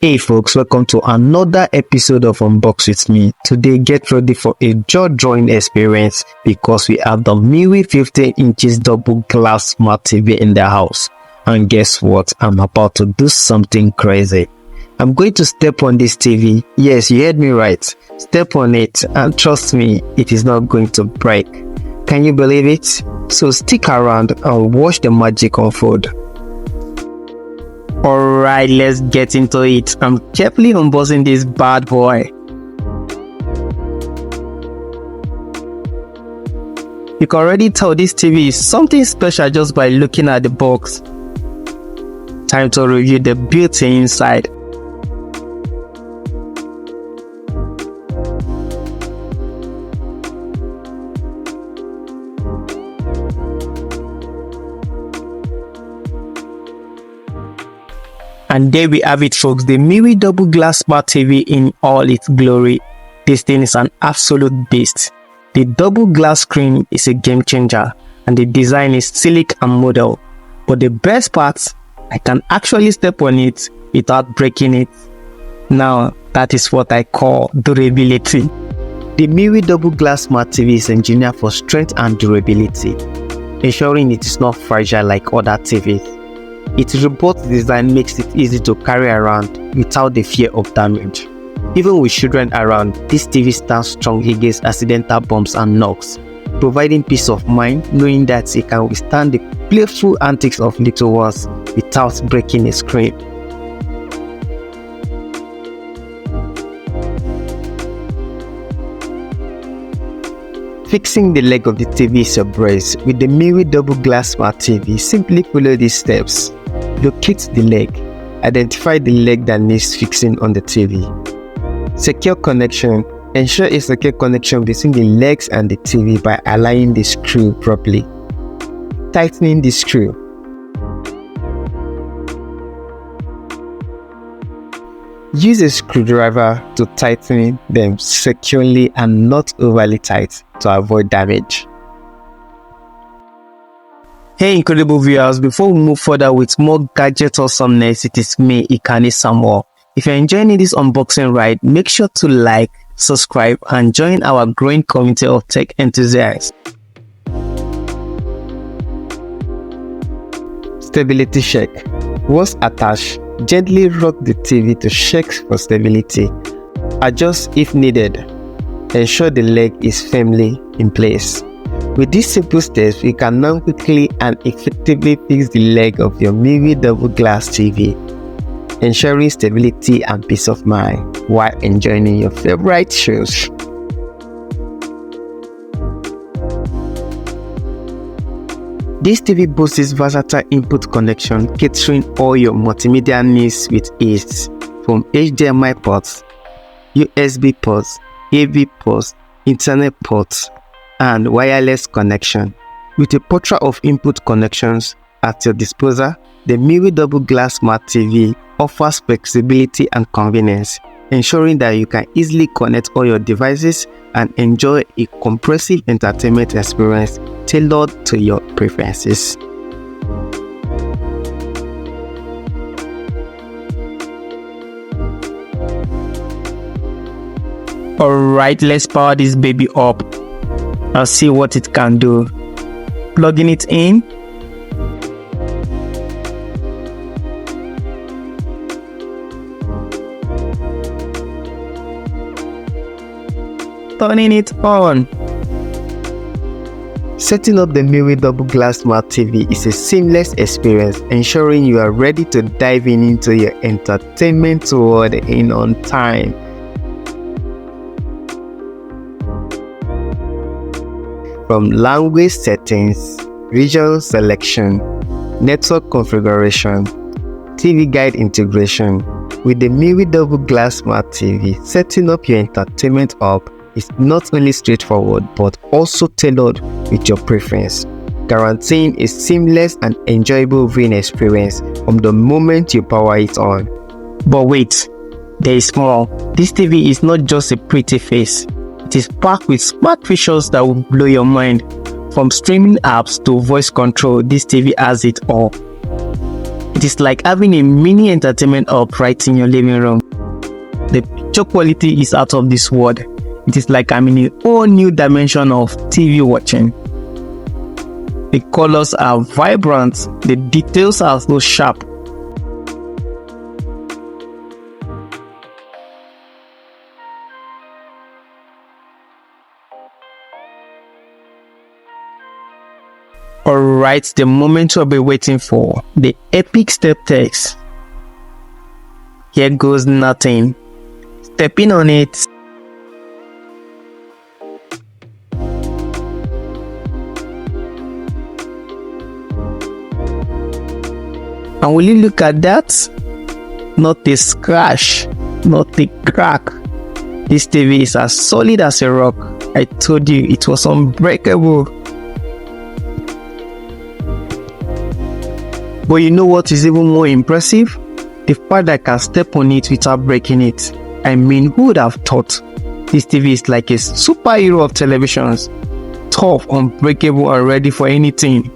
Hey folks, welcome to another episode of Unbox with me. Today, get ready for a jaw-drawing experience because we have the MeWe 15 inches double glass smart TV in the house. And guess what? I'm about to do something crazy. I'm going to step on this TV. Yes, you heard me right. Step on it and trust me, it is not going to break. Can you believe it? So stick around and watch the magic unfold. Alright, let's get into it. I'm carefully unboxing this bad boy. You can already tell this TV is something special just by looking at the box. Time to review the beauty inside. And there we have it folks, the MeWe double glass smart TV in all its glory. This thing is an absolute beast. The double glass screen is a game changer and the design is sleek and model. But the best part, I can actually step on it without breaking it. Now that is what I call durability. The MeWe double glass smart TV is engineered for strength and durability, ensuring it is not fragile like other TVs. Its robust design makes it easy to carry around without the fear of damage. Even with children around, this TV stands strong against accidental bumps and knocks, providing peace of mind knowing that it can withstand the playful antics of little ones without breaking a screen. Fixing the leg of the TV is a breeze. With the MeWe double glass smart TV, simply follow these steps. Locate the leg. Identify the leg that needs fixing on the TV. Secure connection. Ensure a secure connection between the legs and the TV by aligning the screw properly. Tightening the screw. Use a screwdriver to tighten them securely and not overly tight to avoid damage. Hey incredible viewers, before we move further with more gadget awesomeness, it is me, Ikani Samuel. If you're enjoying this unboxing ride, make sure to like, subscribe and join our growing community of tech enthusiasts. Stability check. Once attached, gently rock the TV to check for stability. Adjust if needed. Ensure the leg is firmly in place. With these simple steps, you can now quickly and effectively fix the leg of your MeWe double glass TV, ensuring stability and peace of mind while enjoying your favorite shows. This TV boasts versatile input connection, catering all your multimedia needs with ease, from HDMI ports, USB ports, AV ports, Internet ports, and wireless connection. With a plethora of input connections at your disposal, the MeWe double glass smart TV offers flexibility and convenience, ensuring that you can easily connect all your devices and enjoy a comprehensive entertainment experience tailored to your preferences. Alright, let's power this baby up. I'll see what it can do. Plugging it in. Turning it on. Setting up the MeWe double glass smart TV is a seamless experience, ensuring you are ready to dive into your entertainment world in on time. From language settings, region selection, network configuration, TV guide integration. With the MeWe double glass smart TV, setting up your entertainment hub is not only straightforward but also tailored with your preference, guaranteeing a seamless and enjoyable viewing experience from the moment you power it on. But wait, there is more. This TV is not just a pretty face. It is packed with smart features that will blow your mind. From streaming apps to voice control, this TV has it all. It is like having a mini entertainment hub right in your living room. The picture quality is out of this world. It is like I'm in a whole new dimension of TV watching. The colors are vibrant, the details are so sharp. Alright, the moment you'll be waiting for, the epic step test. Here goes nothing. Stepping on it. And will you look at that? Not a scratch, not a crack. This TV is as solid as a rock. I told you it was unbreakable. But you know what is even more impressive? The fact that I can step on it without breaking it. I mean, who would have thought? This TV is like a superhero of televisions. Tough, unbreakable, and ready for anything.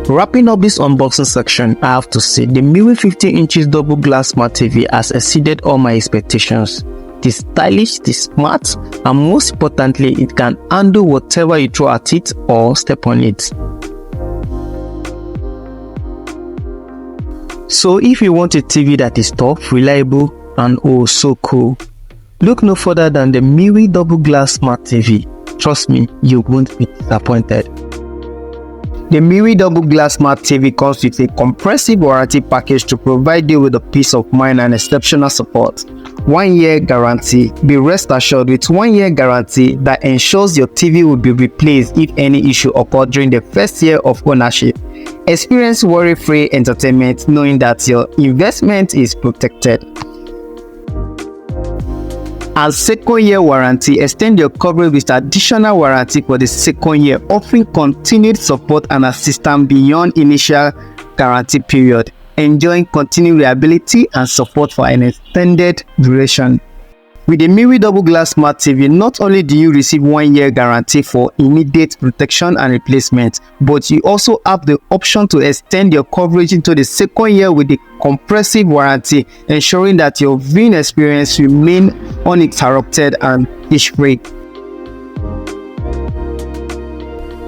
Wrapping up this unboxing section, I have to say the MeWe 15 inches double glass smart TV has exceeded all my expectations. It is stylish, it is smart, and most importantly, it can handle whatever you throw at it or step on it. So if you want a TV that is tough, reliable, and oh so cool, look no further than the MeWe double glass smart TV. Trust me, you won't be disappointed. The MeWe double glass smart TV comes with a comprehensive warranty package to provide you with a peace of mind and exceptional support. 1 year guarantee. Be rest assured with 1 year guarantee that ensures your TV will be replaced if any issue occurs during the first year of ownership. Experience worry-free entertainment knowing that your investment is protected. And second year warranty, extend your coverage with additional warranty for the second year, offering continued support and assistance beyond initial guarantee period, enjoying continued reliability and support for an extended duration. With the MeWe double glass smart TV, not only do you receive 1 year guarantee for immediate protection and replacement, but you also have the option to extend your coverage into the second year with the comprehensive warranty, ensuring that your viewing experience remains uninterrupted and issue-free.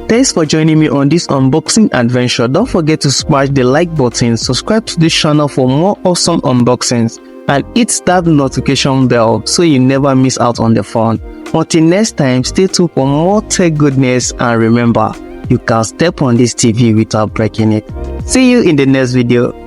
Thanks for joining me on this unboxing adventure. Don't forget to smash the like button, subscribe to this channel for more awesome unboxings, and hit that notification bell so you never miss out on the fun. Until next time, stay tuned for more tech goodness, and remember, you can step on this TV without breaking it. See you in the next video.